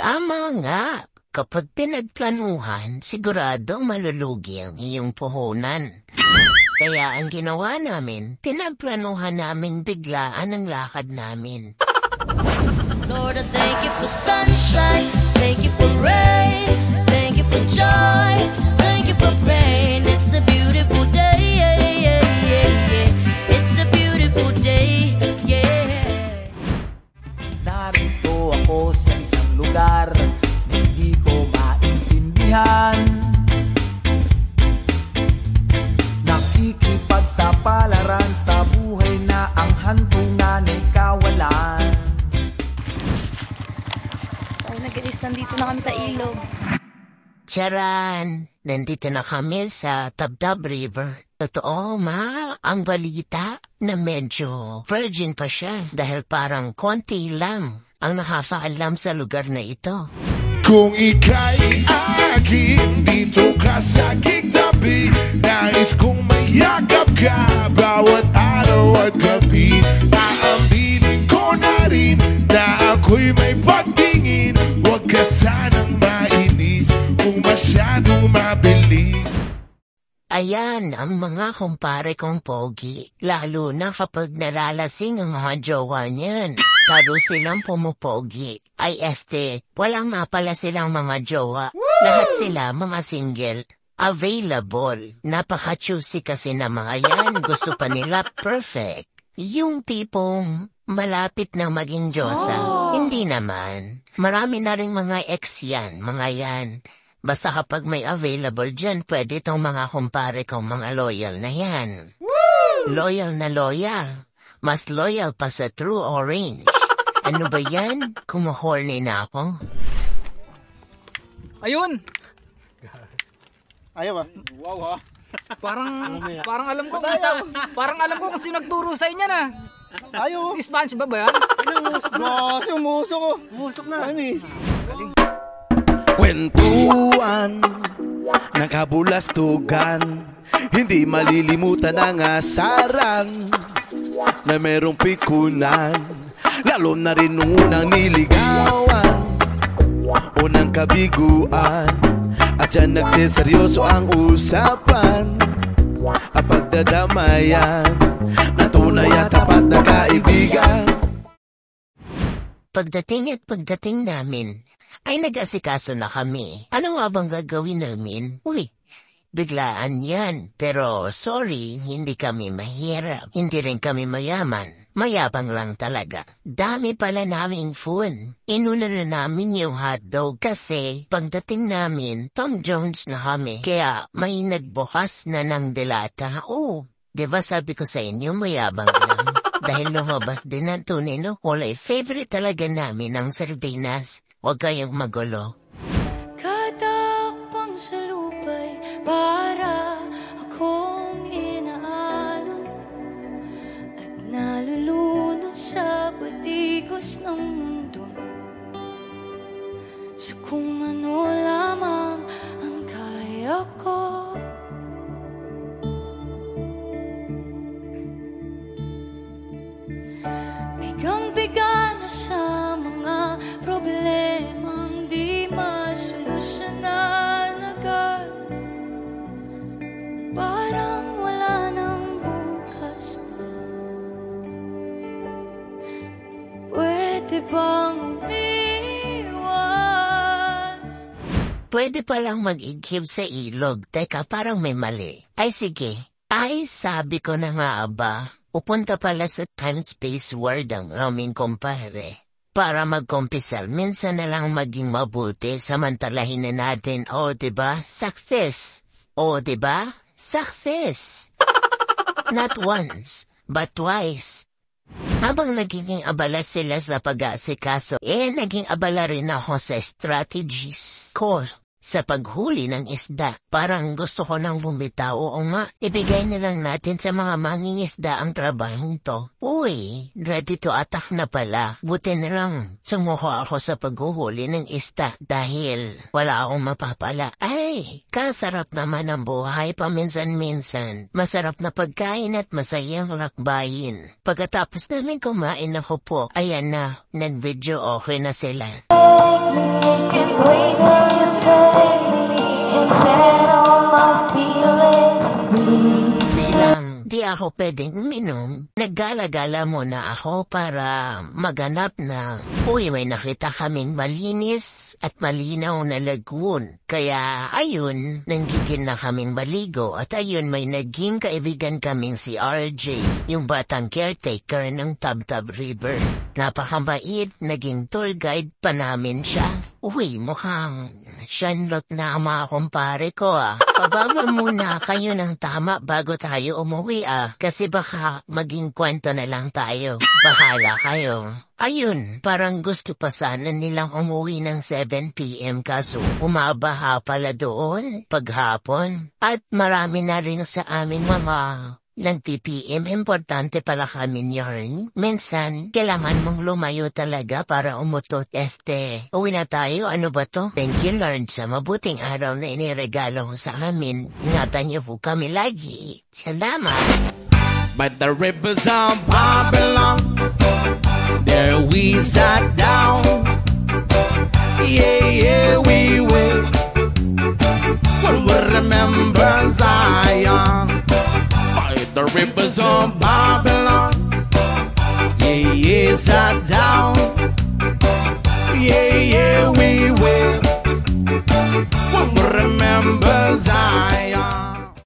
Tama nga. Kapag pinagplanuhan, sigurado malulugi ang iyong puhunan. Kaya ang ginawa namin, pinagplanuhan namin biglaan ang lakad namin. Lord, I thank you for sunshine, thank you for rain, thank you for joy, thank you for pain. It's a beautiful day, yeah, yeah, yeah, yeah. It's a beautiful day, yeah. Narito ako sa isang lugar na hindi ko maintindihan. Nakikipagsapalaran sa buhay na ang hantungan ay kawalan. Nandito na kami sa ilog. Charan! Nandito na kami sa Tabtab River. Totoo, ma, ang balita na medyo virgin pa siya dahil parang konti lang ang nakakaalam sa lugar na ito. Kung ika'y akin, dito ka sa aking tabi. Nais kong mayagap ka bawat araw at gabi. Aaminin ko na rin na ako'y may pagtingin. Huwag ka sanang mainis kung masyadong mabilis. Ayan ang mga kumpare kong pogi, lalo na kapag nalalasing ang mga jowa niyan. Taro silang pumupogi. Ay walang nga pala silang mga jowa. Lahat sila mga single. Available. Napaka-choosy kasi na mga yan. Gusto pa nila perfect. Yung tipong malapit na maging Diyosa. Hindi naman. Marami na rin mga ex yan, mga yan. Basta kapag may available dyan, pwede itong mga kumpare kong mga loyal na yan. Woo! Loyal na loyal. Mas loyal pa sa True Orange. Ano ba yan? Kumuhorny na ako. Ayun! Ayaw ba? Wow ha? Parang alam ko kung sino nagturo sa inyo na. Ayaw. Si SpongeBob ba yan? Umusok na. Umusok ko. Umusok na. Anis. Kwentuhan, nakabulastugan, hindi malilimutan ang asaran na merong pikunan, lalo na rin unang niligawan, unang kabiguan, at dyan nagseseryoso ang usapan, at pagdadamayan, na tunay at tapat na kaibigan. Pagdating namin, ay nag-asikaso na kami. Ano nga bang gagawin namin? Uy, biglaan yan. Pero sorry, hindi kami mahirap. Hindi rin kami mayaman. Mayabang lang talaga. Dami pala naming phone. Inuna na namin yung hotdog kasi pagdating namin, Tom Jones na kami. Kaya may nagbukas na ng delata. Oh, diba sabi ko sa inyo mayabang lang? Dahil lumabas din ang tunay na kulay. Favorite talaga namin ang sardinas. Huwag kayong magulo. Katakpang sa lupa'y para akong inaalon at nalulunod sa patikos ng mundo, sa kung ano lamang ang kaya ko. Bigang-biga na sa mga problemang di masolusyonan agad. Parang wala nang bukas. Pwede bang umiwas? Pwede palang mag-igib sa ilog. Teka, parang may mali. Ay sige. Ay, sabi ko na nga ba. Upunta pala sa time-space world ang aming kumpare. Para magkumpisal, minsan na lang maging mabuti, samantalahin na natin, diba? Success! Diba? Success! Not once, but twice. Habang nagiging abala sila sa pag-aasikaso, naging abala rin ako sa strategies ko sa paghuli ng isda. Parang gusto ko nang bumitaw. Oo nga, ibigay na lang natin sa mga mangingisda ang trabahong to. Uy, ready to attack na pala. Buti na lang, sumuko ako sa paghuhuli ng isda dahil wala akong mapapala. Ay, kasarap naman ang buhay paminsan-minsan. Masarap na pagkain at masayang lakbayin. Pagkatapos namin kumain ako po, ayan na, nag-video okay na sila. Can't wait till you take me and set all my feelings free. Bilang di ako pwedeng uminom, naggalagala muna ako para maganap na, uy, may nakita kaming malinis at malinaw na lagoon. Kaya ayun, nanggigil na kaming maligo at ayun may naging kaibigan kaming si RJ, yung batang caretaker ng Tabtab River. Napakamait, naging tour guide pa namin siya. Uy, mukhang Shenlock na ang mga kumpare ko Pababa muna kayo ng tama bago tayo umuwi kasi baka maging kwento na lang tayo. Bahala kayo. Ayun, parang gusto pa sana nilang umuwi ng 7 PM kaso umabaha pala doon paghapon. At marami na rin sa amin mga nag-PPM, importante pala kami yarn. Minsan, kailangan mong lumayo talaga para umutot. Uwi na tayo, ano ba to? Thank you Lord sa mabuting araw na iniregalo mo sa amin. Ingatan niyo po kami lagi. Salamat! By the rivers of Babylon, there we sat down. Yeah, yeah, we will. We'll remember Zion. By the rivers of Babylon.